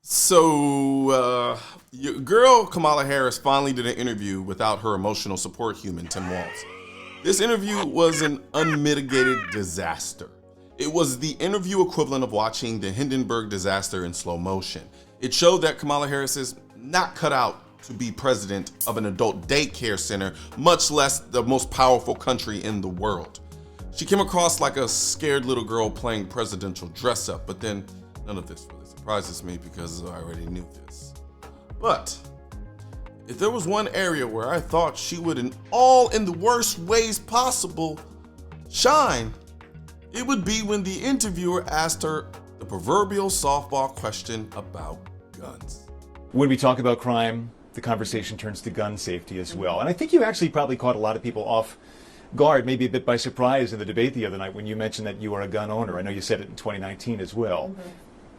Your girl Kamala Harris finally did an interview without her emotional support human, Tim Walz. This interview was an unmitigated disaster. It was the interview equivalent of watching the Hindenburg disaster in slow motion. It showed that Kamala Harris is not cut out to be president of an adult daycare center, much less the most powerful country in the world. She came across like a scared little girl playing presidential dress up, but then none of this really surprises me because I already knew this. But if there was one area where I thought she would, in the worst ways possible, shine, it would be when the interviewer asked her the proverbial softball question about guns. When we talk about crime, the conversation turns to gun safety as well. And I think you actually probably caught a lot of people off guard, maybe a bit by surprise in the debate the other night when you mentioned that you are a gun owner. I know you said it in 2019 as well.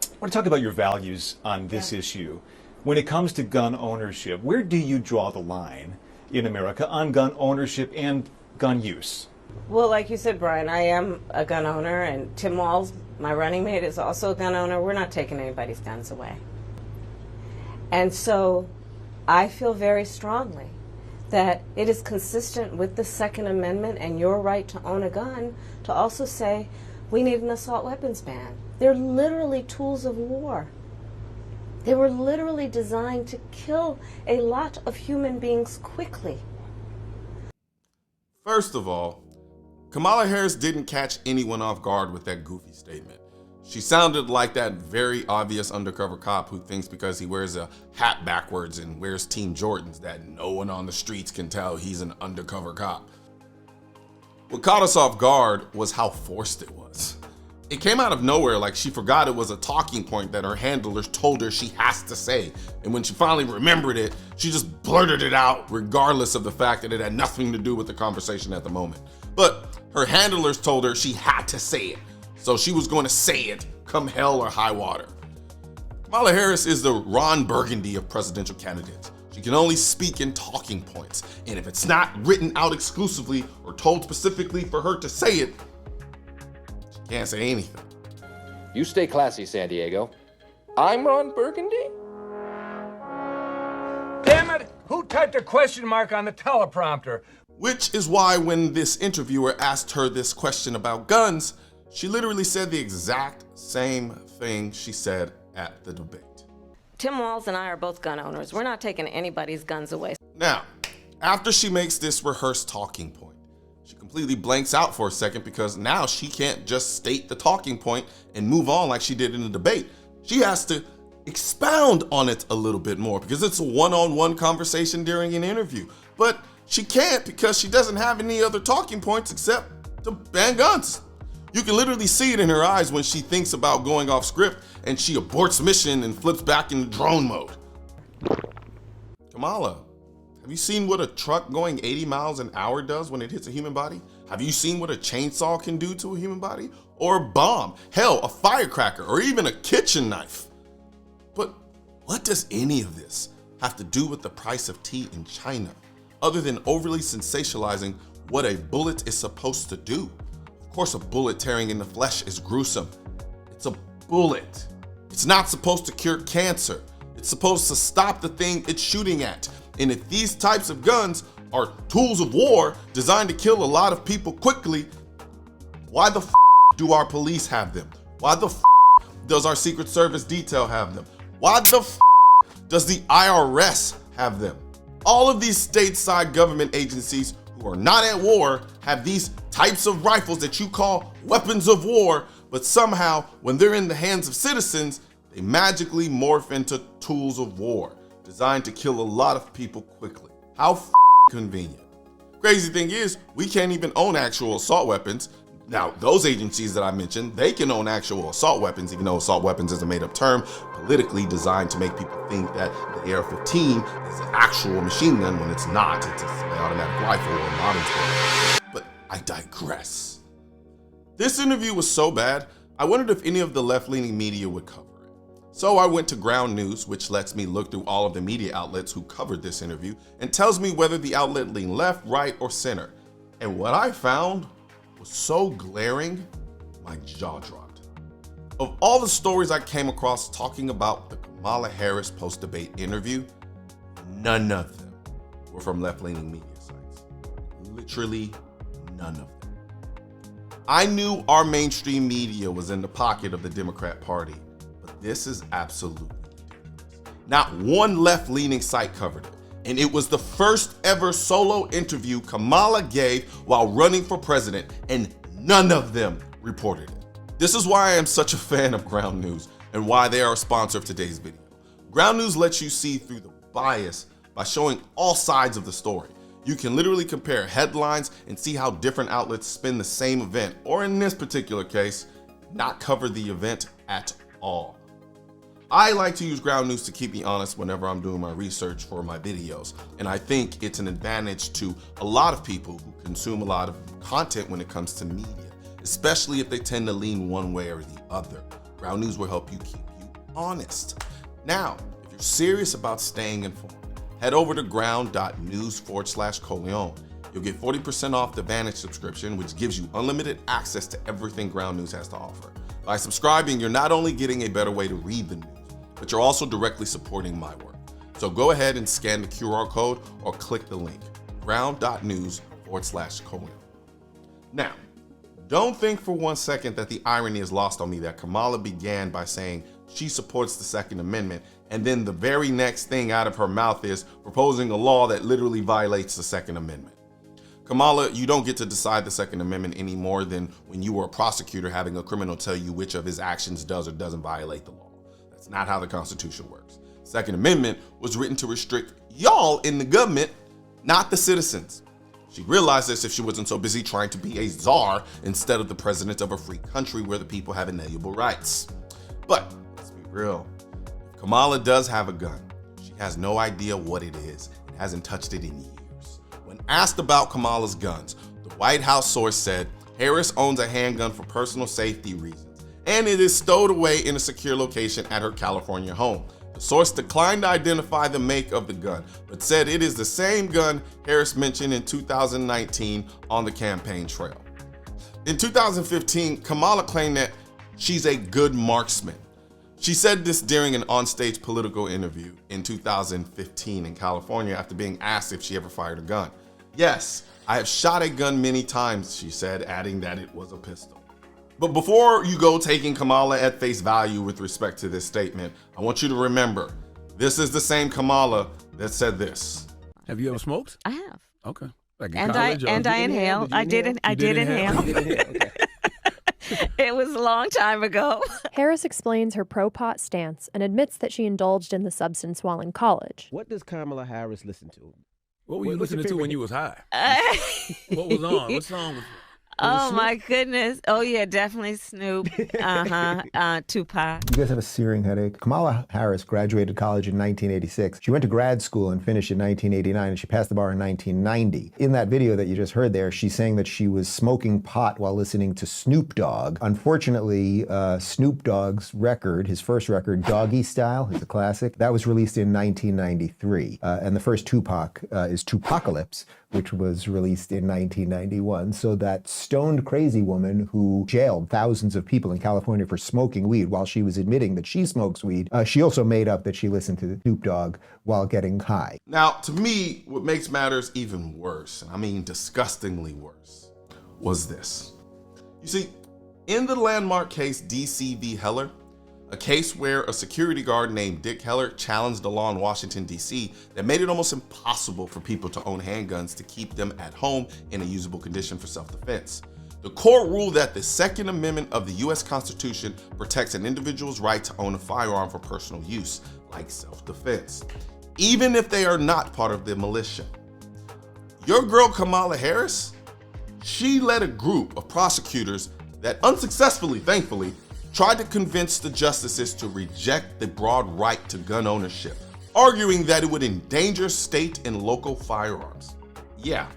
I want to talk about your values on this issue. When it comes to gun ownership, where do you draw the line in America on gun ownership and gun use? Well, like you said, Brian, I am a gun owner, and Tim Walz, my running mate, is also a gun owner. We're not taking anybody's guns away. And so I feel very strongly that it is consistent with the Second Amendment and your right to own a gun to also say we need an assault weapons ban. They're literally tools of war. They were literally designed to kill a lot of human beings quickly. First of all, Kamala Harris didn't catch anyone off guard with that goofy statement. She sounded like that very obvious undercover cop who thinks because he wears a hat backwards and wears Team Jordans that no one on the streets can tell he's an undercover cop. What caught us off guard was how forced it was. It came out of nowhere, like she forgot it was a talking point that her handlers told her she has to say. And when she finally remembered it, she just blurted it out regardless of the fact that it had nothing to do with the conversation at the moment. But her handlers told her she had to say it. So she was going to say it, come hell or high water. Kamala Harris is the Ron Burgundy of presidential candidates. She can only speak in talking points. And if it's not written out exclusively or told specifically for her to say it, she can't say anything. You stay classy, San Diego. I'm Ron Burgundy? Damn it! Who typed a question mark on the teleprompter? Which is why when this interviewer asked her this question about guns, she literally said the exact same thing she said at the debate. Tim Walz and I are both gun owners. We're not taking anybody's guns away. Now, after she makes this rehearsed talking point, she completely blanks out for a second because now she can't just state the talking point and move on like she did in the debate. She has to expound on it a little bit more because it's a one-on-one conversation during an interview. But she can't because she doesn't have any other talking points except to ban guns. You can literally see it in her eyes when she thinks about going off script and she aborts mission and flips back into drone mode. Kamala, have you seen what a truck going 80 miles an hour does when it hits a human body? Have you seen what a chainsaw can do to a human body? Or a bomb, hell, a firecracker, or even a kitchen knife? But what does any of this have to do with the price of tea in China, other than overly sensationalizing what a bullet is supposed to do? Of course, a bullet tearing in the flesh is gruesome. It's a bullet. It's not supposed to cure cancer. It's supposed to stop the thing it's shooting at. And if these types of guns are tools of war designed to kill a lot of people quickly, why the do our police have them? Why the does our Secret Service detail have them? Why the does the IRS have them? All of these stateside government agencies who are not at war have these types of rifles that you call weapons of war, but somehow when they're in the hands of citizens, they magically morph into tools of war designed to kill a lot of people quickly. How convenient. Crazy thing is, we can't even own actual assault weapons. Now, those agencies that I mentioned, they can own actual assault weapons, even though assault weapons is a made-up term, politically designed to make people think that the AR-15 is an actual machine gun when it's not. It's a semi-automatic rifle or modern style. But I digress. This interview was so bad, I wondered if any of the left-leaning media would cover it. So I went to Ground News, which lets me look through all of the media outlets who covered this interview and tells me whether the outlet leaned left, right, or center. And what I found was so glaring, my jaw dropped. Of all the stories I came across talking about the Kamala Harris post-debate interview, none of them were from left-leaning media sites. Literally none of them. I knew our mainstream media was in the pocket of the Democrat Party, but this is absolutely ridiculous. Not one left-leaning site covered it, and it was the first ever solo interview Kamala gave while running for president, and none of them reported it. This is why I am such a fan of Ground News and why they are a sponsor of today's video. Ground News lets you see through the bias by showing all sides of the story. You can literally compare headlines and see how different outlets spin the same event, or in this particular case, not cover the event at all. I like to use Ground News to keep me honest whenever I'm doing my research for my videos, and I think it's an advantage to a lot of people who consume a lot of content when it comes to media, especially if they tend to lean one way or the other. Ground News will help you keep you honest. Now, if you're serious about staying informed, head over to ground.news/Colion. You'll get 40% off the Vantage subscription, which gives you unlimited access to everything Ground News has to offer. By subscribing, you're not only getting a better way to read the news, but you're also directly supporting my work. So go ahead and scan the QR code or click the link, ground.news/Colion. Now, don't think for one second that the irony is lost on me that Kamala began by saying she supports the Second Amendment, and then the very next thing out of her mouth is proposing a law that literally violates the Second Amendment. Kamala, you don't get to decide the Second Amendment any more than when you were a prosecutor having a criminal tell you which of his actions does or doesn't violate the law. That's not how the Constitution works. The Second Amendment was written to restrict y'all in the government, not the citizens. She realized this if she wasn't so busy trying to be a czar instead of the president of a free country where the people have inalienable rights. But let's be real. If Kamala does have a gun, she has no idea what it is and hasn't touched it in years. When asked about Kamala's guns, the White House source said Harris owns a handgun for personal safety reasons, and it is stowed away in a secure location at her California home. The source declined to identify the make of the gun, but said it is the same gun Harris mentioned in 2019 on the campaign trail. In 2015, Kamala claimed that she's a good marksman. She said this during an onstage political interview in 2015 in California after being asked if she ever fired a gun. Yes, I have shot a gun many times, she said, adding that it was a pistol. But before you go taking Kamala at face value with respect to this statement, I want you to remember, this is the same Kamala that said this. Have you ever smoked? I have. Okay. Like in And college, I inhale. I did inhale. Okay. It was a long time ago. Harris explains her pro-pot stance and admits that she indulged in the substance while in college. What does Kamala Harris listen to? What were you What's your listening to when favorite- you was high? What was on? What song was Oh my goodness. Oh yeah, definitely Snoop. Tupac. You guys have a searing headache? Kamala Harris graduated college in 1986. She went to grad school and finished in 1989, and she passed the bar in 1990. In that video that you just heard there, she's saying that she was smoking pot while listening to Snoop Dogg. Unfortunately, Snoop Dogg's record, his first record, Doggy Style, is a classic. That was released in 1993. And the first Tupac is Tupacalypse, which was released in 1991. So that stoned crazy woman who jailed thousands of people in California for smoking weed while she was admitting that she smokes weed, she also made up that she listened to Snoop Dogg while getting high. Now, to me, what makes matters even worse, and I mean disgustingly worse, was this. You see, in the landmark case DC v. Heller, a case where a security guard named Dick Heller challenged a law in Washington, D.C. that made it almost impossible for people to own handguns to keep them at home in a usable condition for self-defense. The court ruled that the Second Amendment of the U.S. Constitution protects an individual's right to own a firearm for personal use, like self-defense, even if they are not part of the militia. Your girl Kamala Harris, she led a group of prosecutors that unsuccessfully, thankfully, tried to convince the justices to reject the broad right to gun ownership, arguing that it would endanger state and local firearms. Yeah,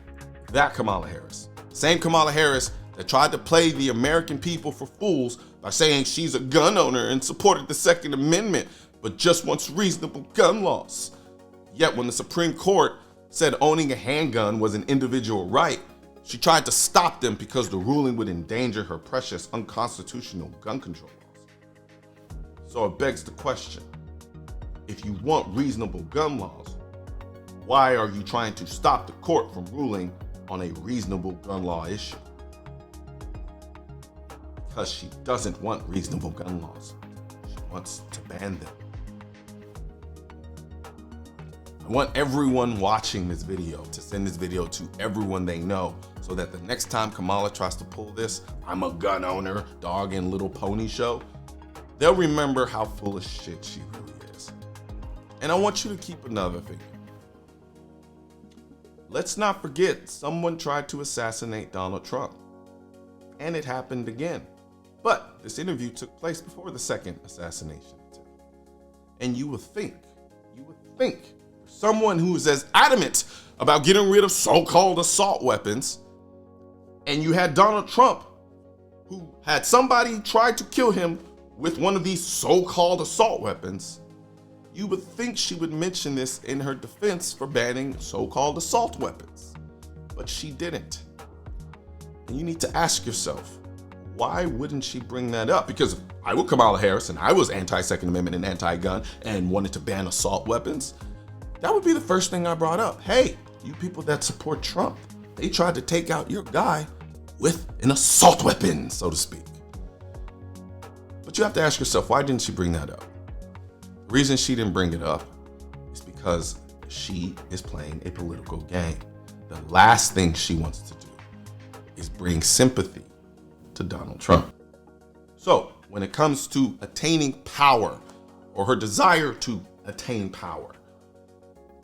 that Kamala Harris. Same Kamala Harris that tried to play the American people for fools by saying she's a gun owner and supported the Second Amendment, but just wants reasonable gun laws. Yet when the Supreme Court said owning a handgun was an individual right, she tried to stop them because the ruling would endanger her precious unconstitutional gun control laws. So it begs the question, if you want reasonable gun laws, why are you trying to stop the court from ruling on a reasonable gun law issue? Because she doesn't want reasonable gun laws. She wants to ban them. I want everyone watching this video to send this video to everyone they know so that the next time Kamala tries to pull this "I'm a gun owner, dog and little pony" show, they'll remember how full of shit she really is. And I want you to keep another thing. Let's not forget, someone tried to assassinate Donald Trump. And it happened again. But this interview took place before the second assassination attempt. And you would think, someone who is as adamant about getting rid of so-called assault weapons, and you had Donald Trump, who had somebody try to kill him with one of these so-called assault weapons, you would think she would mention this in her defense for banning so-called assault weapons. But she didn't. And you need to ask yourself, why wouldn't she bring that up? Because if I were Kamala Harris and I was anti-Second Amendment and anti-gun and wanted to ban assault weapons, that would be the first thing I brought up. Hey, you people that support Trump, they tried to take out your guy with an assault weapon, so to speak. But you have to ask yourself, why didn't she bring that up? The reason she didn't bring it up is because she is playing a political game. The last thing she wants to do is bring sympathy to Donald Trump. So when it comes to attaining power, or her desire to attain power,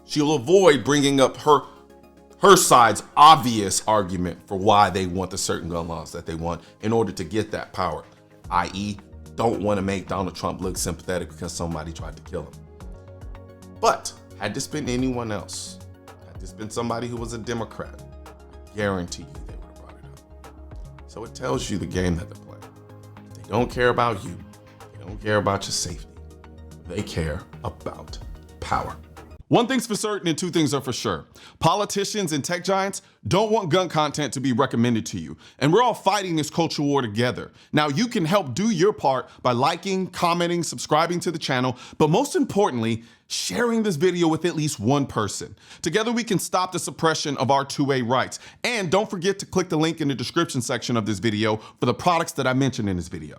she'll avoid bringing up her side's obvious argument for why they want the certain gun laws that they want in order to get that power, i.e., don't want to make Donald Trump look sympathetic because somebody tried to kill him. But had this been anyone else, had this been somebody who was a Democrat, I guarantee you they would have brought it up. So it tells you the game that they're playing. They don't care about you. They don't care about your safety. They care about power. One thing's for certain and two things are for sure. Politicians and tech giants don't want gun content to be recommended to you. And we're all fighting this culture war together. Now, you can help do your part by liking, commenting, subscribing to the channel, but most importantly, sharing this video with at least one person. Together, we can stop the suppression of our 2A rights. And don't forget to click the link in the description section of this video for the products that I mentioned in this video.